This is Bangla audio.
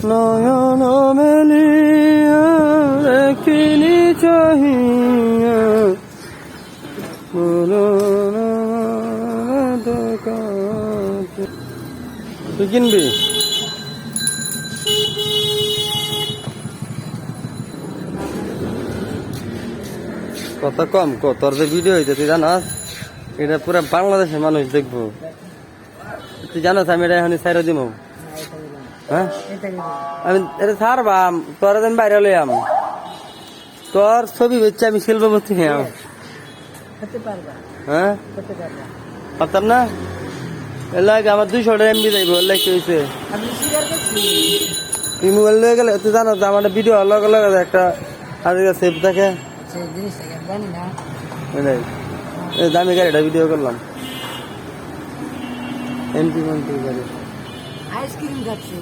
নয়ন মেলিয়া দেখিনি চাহিয়া তুই কিনবি? কত কম তোর যে ভিডিও হয়েছে তুই জানাস এটা পুরো বাংলাদেশের মানুষ দেখবো। তুই জানাস আমি এটা এখন সাইড দিব। হ্যাঁ আমি এটা ছাড়বাম তোর দিন বাইরে লইয়াম তোর ছবি হচ্ছে আমি শিল্পপতি হ্যাঁ পারতাম না এলাকা আমার 200 MB যাইব কি হয়েছে তুই মোবাইল লয়ে গেলে তুই জানো আমার ভিডিও লগে লগে একটা আজকে সেভ থাকে দামি গাড়িটা ভিডিও করলাম এমপি মন্ত্রী গাড়ি আইসক্রিম খাচ্ছি